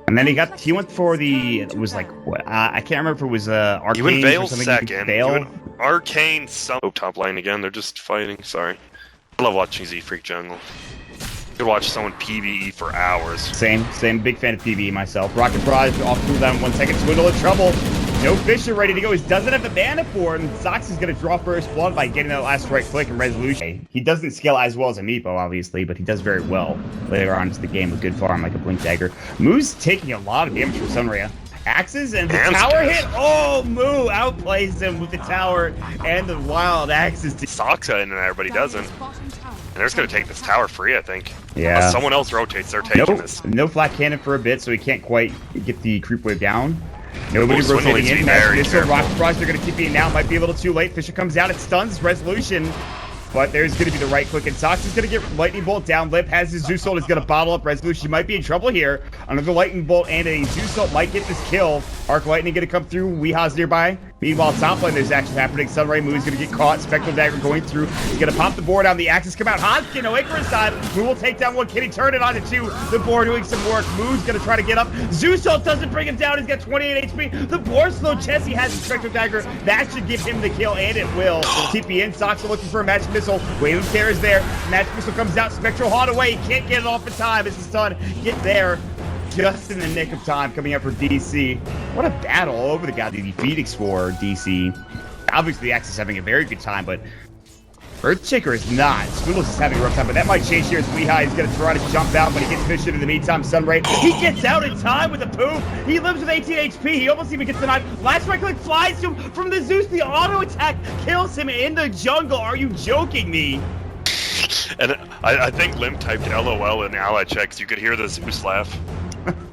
And then he went for the, it was like, what, I can't remember if it was Arcane. He went Veil or something. second. Veil. He went Arcane top lane again. They're just fighting. Sorry. I love watching Z-Freak jungle. You could watch someone PvE for hours. Same. Big fan of PvE myself. Rocket Barrage off cooldown in 1 second. Swindle in trouble. No Fisher ready to go. He doesn't have the mana for it, and Zox is going to draw first blood by getting that last right click and resolution. He doesn't scale as well as a Meepo, obviously, but he does very well later on into the game with good farm like a Blink Dagger. Moo's taking a lot of damage from Sunray. Axes and the tower hit. Oh, Moo outplays him with the tower and the wild axes. Soxa in there, but he doesn't. And they're just going to take this tower free, I think. Yeah. Unless someone else rotates, they're taking this. No flat cannon for a bit, so he can't quite get the creep wave down. Nobody Swindle rotating needs to in. be very careful. Rocket Barrage, they're going to keep being out. Might be a little too late. Fisher comes out. It stuns resolution. But there's going to be the right click, and Sox is going to get Lightning Bolt down. Lip has his Zeus Ult, is going to bottle up resolution. She might be in trouble here. Another Lightning Bolt and a Zeus Ult might get this kill. Arc Lightning going to come through. Weeha's nearby. Meanwhile, top lane, there's action happening. Sunray Moo is going to get caught. Spectral Dagger going through. He's going to pop the board on the axis. Come out. Hodgkin, no Icarus side. Moo will take down one. Kitty turn it onto two. The board doing some work. Moo's going to try to get up. Zeus Ult doesn't bring him down. He's got 28 HP. The board slow. Chessie has the Spectral Dagger. That should give him the kill, and it will. TP in. Sox are looking for a Magic Missile. Wave of Terror is there. Magic Missile comes out. Spectral Haunt away. He can't get it off in time. As the stun get there. Just in the nick of time, coming up for DC. What a battle over the goddamn Phoenix for DC. Obviously, the Axe is having a very good time, but Earthshaker is not. Swindles is having a rough time, but that might change here as Weehigh is going to try to jump out, but he gets Fisher in the meantime. Sunray, he gets out in time with a poof. He lives with 18 HP. He almost even gets the knife. Last right click flies to him from the Zeus. The auto attack kills him in the jungle. Are you joking me? And I think Limp typed LOL in ally checks. You could hear the Zeus laugh.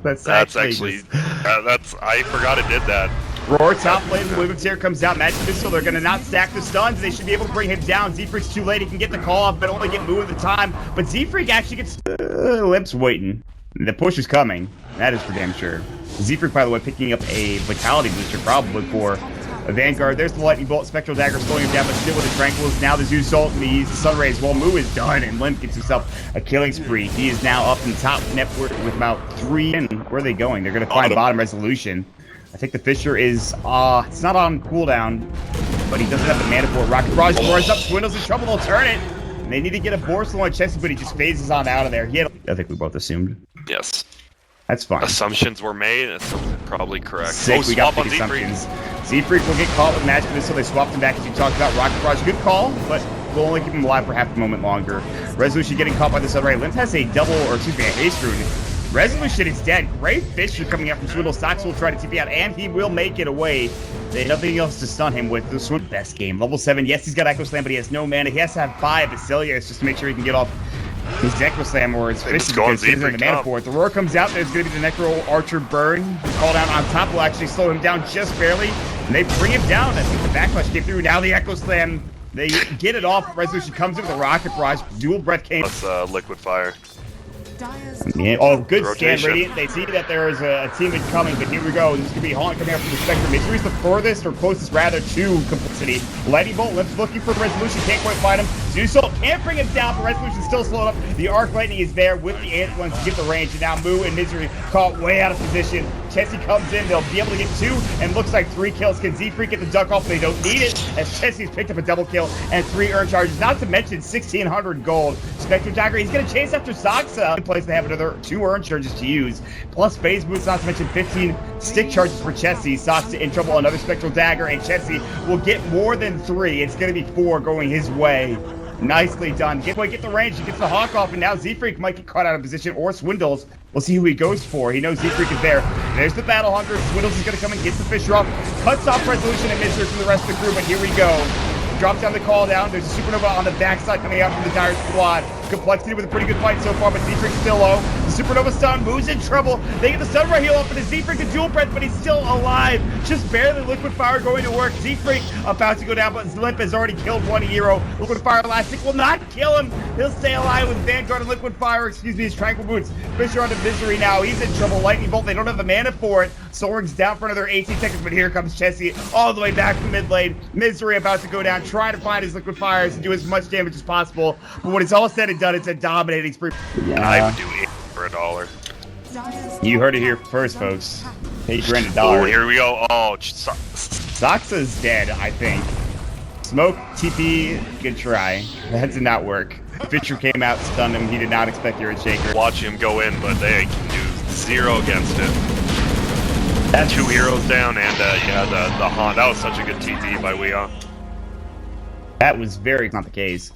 That's actually I forgot it did that. Roar top lane, the Wave of Terror comes out. Magic Missile, they're going to not stack the stuns. They should be able to bring him down. Z-Freak's too late. He can get the call off, but only get Moo at the time. But Z-Freak actually gets... Limp's waiting. The push is coming. That is for damn sure. Z-Freak, by the way, picking up a Vitality booster, probably for a Vanguard. There's the Lightning Bolt. Spectral Dagger slowing him down, but still with the Tranquils. Now the Zeus Ult and the Sun Rays. Well, Moo is done, and Limp gets himself a killing spree. He is now up in the top network with about 3. And where are they going? They're going to find bottom resolution. I think the Fisher is, it's not on cooldown, but he doesn't have the mana for it. Rocket Barrage roars up, Swindle's in trouble, they'll turn it. And they need to get a Borsal on Chessie, but he just phases on out of there. I think we both assumed. Yes. That's fine. Assumptions were made, and it's probably correct. Sick, we got the assumptions. Z-Freak will get caught with Magic Missile, they swapped him back as you talked about. Rocket Barrage, good call, but we'll only keep him alive for half a moment longer. Resolution getting caught by the Sunray. Limp has a a haste rune. Resolution is dead. Great Fisher coming out from Swindle. Sox will try to TP out, and he will make it away. They have nothing else to stun him with. This one, best game. Level 7. Yes, he's got Echo Slam, but he has no mana. He has to have 5 Basilius just to make sure he can get off his Echo Slam or his Fisher because he doesn't have the mana for it. The Roar comes out. There's going to be the Necro Archer burn. The call down on top will actually slow him down just barely. And they bring him down. I think the backlash came through. Now the Echo Slam. They get it off. Resolution comes in with a Rocket Barrage. Dual Breath came. Plus Liquid Fire. Yeah. Oh, good scan, Radiant. They see that there is a teammate coming, but here we go. This is going to be Haunt coming up from the Spectre. Misery's the furthest, or closest rather, to compLexity. Lightning Bolt, Limp's looking for Resolution, can't quite find him. Zeus Ult can't bring him down, but Resolution still slowed up. The Arc Lightning is there with the Ant ones to get the range, and now Moo and Misery caught way out of position. Chessie comes in, they'll be able to get 2, and looks like 3 kills. Can Z-Freak get the duck off? They don't need it, as Chessie's picked up a double kill and 3 urn charges, not to mention 1,600 gold. Spectre Dagger, he's going to chase after Soxa. In place, they have another 2 urn charges to use, plus phase boots, not to mention 15 stick charges for Chessie. Soxa in trouble, another Spectral Dagger, and Chessie will get more than 3. It's going to be 4 going his way. Nicely done. Get the range, he gets the Hawk off, and now Z-Freak might get caught out of position, or Swindles. We'll see who he goes for. He knows Z-Freak is there. There's the Battle Hunger. Swindles is going to come and get the Fisher off. Cuts off Resolution and Misery from the rest of the crew, but here we go. Drops down the call down. There's a Supernova on the backside coming out from the Dire Squad. compLexity with a pretty good fight so far, but Z-Freak's still low. The Supernova stun, Moo's in trouble. They get the Sunray heal up, and the Z-Freak the dual breath, but he's still alive. Just barely. Liquid Fire going to work. Z-Freak about to go down, but Limp has already killed one hero. Liquid Fire Elastic will not kill him. He'll stay alive with Vanguard and Liquid Fire, his Tranquil Boots. Fisher onto Misery now. He's in trouble. Lightning Bolt, they don't have the mana for it. Soaring's down for another 18 seconds, but here comes Chessie all the way back from mid lane. Misery about to go down, trying to find his Liquid Fires and do as much damage as possible. But when it's all said and done, it's a dominating spree. Yeah. I would do 8 for $1. You heard it here first, folks. Pay $1,000. Oh, here we go. Oh, Soxa's dead, I think. Smoke, TP, good try. That did not work. Fisher came out, stunned him. He did not expect your shaker. Watch him go in, but they can do 0 against it. That's 2 heroes down, and yeah, the haunt. That was such a good TT by Weehaw. That was not the case.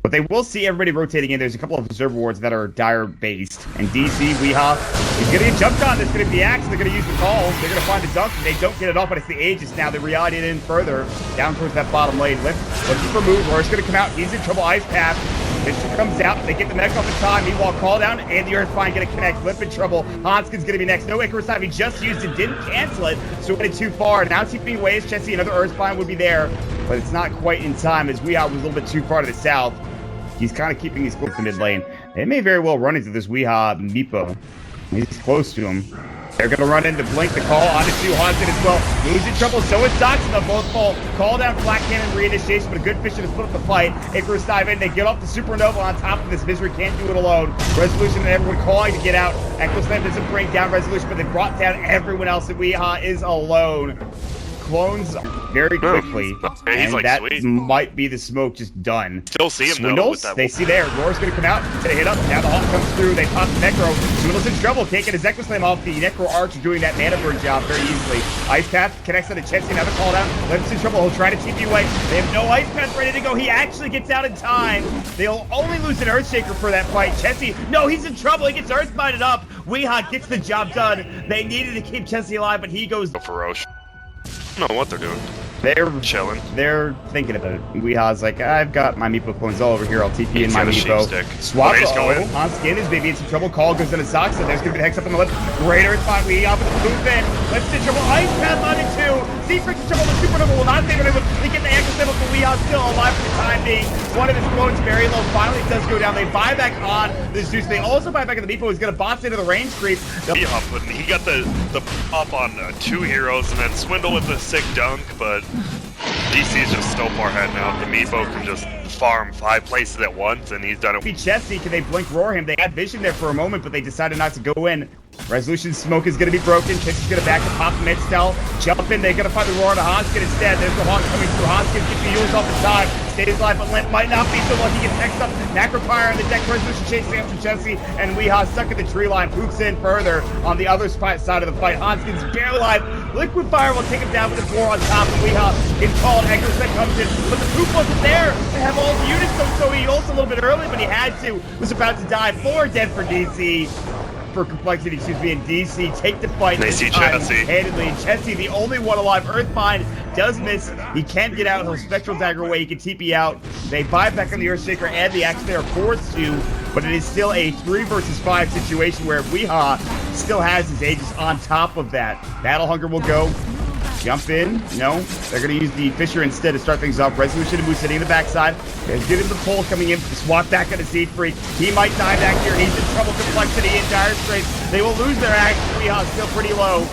But they will see everybody rotating in. There's a couple of observer wards that are dire-based. And DC, Weehaw, is going to get jumped on. There's going to be Axe. They're going to use the calls. They're going to find the dunk. They don't get it off, but it's the Aegis now. They reality it in further, down towards that bottom lane. Looking for move. Roar's going to come out. He's in trouble. Ice Path. Fisher comes out. They get the mech off the time. Meanwhile, call down, and the Earthbind going to connect. Lip in trouble. Hanskin's going to be next. No Icarus time. He just used it. Didn't cancel it, so it went too far. Now TP ways. Chessie, another Earthbind would be there, but it's not quite in time as Weehaw was a little bit too far to the south. He's kind of keeping his close to mid lane. They may very well run into this Weehaw Meepo. He's close to him. They're going to run into Blink the call onto two Haunted as well. Who's in trouble? So is Doxon. They'll both fall. Call down Black Cannon reinitiation, but a good Fisher to split up the fight. Icarus dive in. They get off the Supernova on top of this. Misery can't do it alone. Resolution and everyone calling to get out. Echo Slam doesn't bring down Resolution, but they brought down everyone else, and Weehaw is alone. Clones very quickly, and like, that sweet. might be the smoke just done. Still see him Swindles, though. With that they see there. Roar's going to come out. Going to hit up. Now the Hawk comes through. They pop the Necro. Swindles in trouble. Can't get his Echo Slam off. The Necro Archer doing that mana burn job very easily. Ice Path connects on the Chessie. Another call down. Limp's in trouble. He'll try to TP away. They have no Ice Path ready to go. He actually gets out in time. They'll only lose an Earthshaker for that fight. Chessie, no, he's in trouble. He gets Earthbinded up. Weehaw gets the job done. They needed to keep Chessie alive, but he goes. Ferocious. I don't know what they're doing. They're chilling. They're thinking about it. Weehaw's like, I've got my Meepo clones all over here. I'll TP in my Meepo. Swap. Hanskin is maybe in some trouble. Call goes into Soxa. There's going to be a Hex up on the left. Greater spot. Weehaw with the move in. Let's in trouble. Ice Path on it too. Seafreak in trouble. The Supernova will not save it. They get the Echo Slam, but Weehaw still alive for the time being. One of his clones very low. Finally does go down. They buy back on the Zeus. They also buy back on the Meepo. He's going to box into the range creep. He got the pop on 2 heroes and then Swindle with the sick dunk, but DC is just so far ahead now. The Meepo can just farm 5 places at once, and he's done it. Chessie, can they blink roar him? They had vision there for a moment, but they decided not to go in. Resolution smoke is going to be broken. Chessie's going to back to pop mid stealth. Jump in. They're going to find the roar to Hanskin instead. There's the Hawk coming through. Hanskin gets the Eulers off the side. Stays alive, but Limp might not be so lucky. Gets next up. Necropire on the deck. Resolution chasing after Chessie, and Weehaw stuck in the tree line. Pooks in further on the other side of the fight. Hanskin's barely alive. Liquid Fire will take him down with the floor on top, and Weehaw gets called. Echo Slam comes in, but the Poop wasn't there to have all the units, so he ulted a little bit early, but he had to. Was about to die. 4 dead for DC. For compLexity, excuse me, and DC take the fight. They see Chessie. Handedly. Chessie, the only one alive. Earthbind does miss. He can't get out. He'll Spectral Dagger away. He can TP out. They buy back on the Earthshaker and the Axe. They are forced to, but it is still a 3 versus 5 situation where Weehaw still has his Aegis on top of that. Battle Hunger will go. Jump in. No. They're going to use the Fisher instead to start things off. Resolution and Moose sitting in the backside. They're getting the pole coming in. Swap back on the Seed Freak. He might die back here. He's in trouble. compLexity in dire straits. They will lose their axe. Weehaw still pretty low.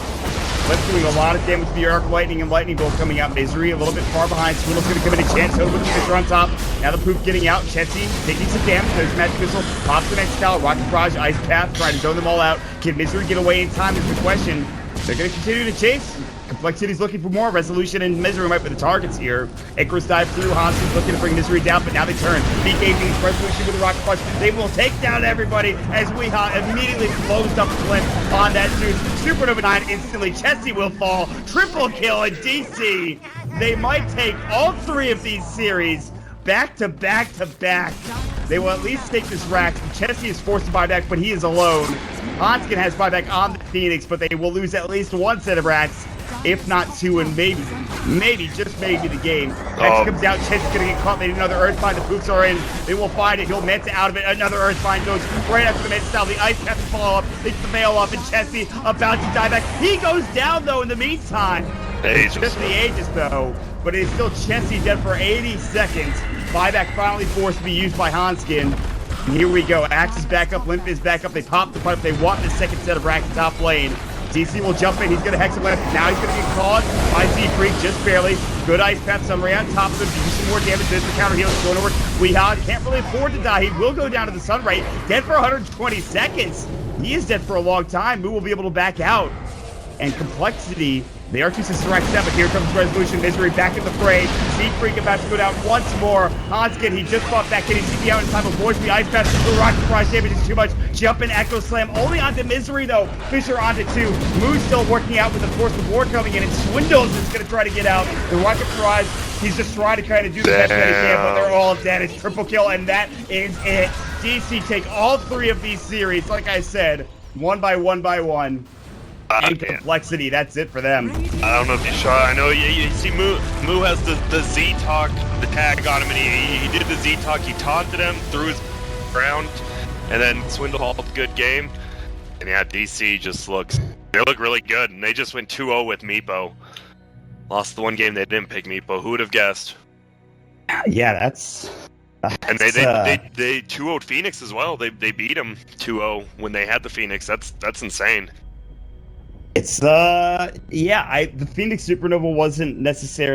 Limp's doing a lot of damage to the Arc Lightning and Lightning Bolt coming out. Misery a little bit far behind. Swindle's going to come in a chance over the Fisher on top. Now the Poop getting out. Chessie taking some damage. There's Magic Missile. Pops the next tower. Rocket Barrage. Ice Path. Trying to zone them all out. Can Misery get away in time is the question. They're going to continue to chase. compLexity's looking for more. Resolution and Misery might be the targets here. Icarus dive through. Hanskin's looking to bring Misery down, but now they turn. BKB Resolution with a rocket punch. They will take down everybody as Weehaw immediately closed up Flint on that Zeus. Supernova 9 instantly. Chessie will fall. Triple kill in DC. They might take all 3 of these series back to back to back. They will at least take this Rax. Chessie is forced to buy back, but he is alone. Hanskin has buyback on the Phoenix, but they will lose at least 1 set of Racks, if not 2, and maybe, just maybe the game. Hex comes out, Chessie's gonna get caught. They need another Earthbind. The Pooks are in. They will find it. He'll Manta out of it. Another Earthbind goes right after the Manta style. The Ice Path to follow up. Takes the veil off, and Chessie about to die back. He goes down, though, in the meantime. It's just the Aegis, though. But it's still Chessie dead for 80 seconds. Buyback finally forced to be used by Hanskin. Here we go. Axe is back up. Limp is back up. They pop the fight. They want the second set of racks top lane. DC will jump in. He's going to Hex him left. Now he's going to get caught. IC Freak just barely. Good Ice Path summary on top of him. Do some more damage. There's the counter heal. It's going to work. Weehaw can't really afford to die. He will go down to the Sunray. Dead for 120 seconds. he is dead for a long time. Moo will be able to back out. And compLexity, they are two sister right step, but here comes Resolution. Misery back in the fray. Freak about to go down once more. Hanskin, he just fought back. Can he see out in time? Avoids the ice pass. The rocket prize damage is too much. Jump and Echo Slam. Only onto Misery, though. Fisher onto 2. Moo's still working out with the Force of War coming in, and Swindles is going to try to get out. The rocket prize, he's just trying to kind of do the best that he can, but they're all dead. It's triple kill, and that is it. DC take all 3 of these series, like I said, one by one by one. And compLexity, that's it for them. I don't know if you saw. I know you see Moo has the Z-Talk, the tag on him, and he did the Z-Talk. He taunted him, threw his ground, and then Swindle hauled a good game. And yeah, DC just they look really good, and they just went 2-0 with Meepo. Lost the one game they didn't pick Meepo. Who would have guessed? Yeah, that's and they 2-0'd Phoenix as well. They beat him 2-0 when they had the Phoenix. That's insane. It's the Phoenix Supernova wasn't necessarily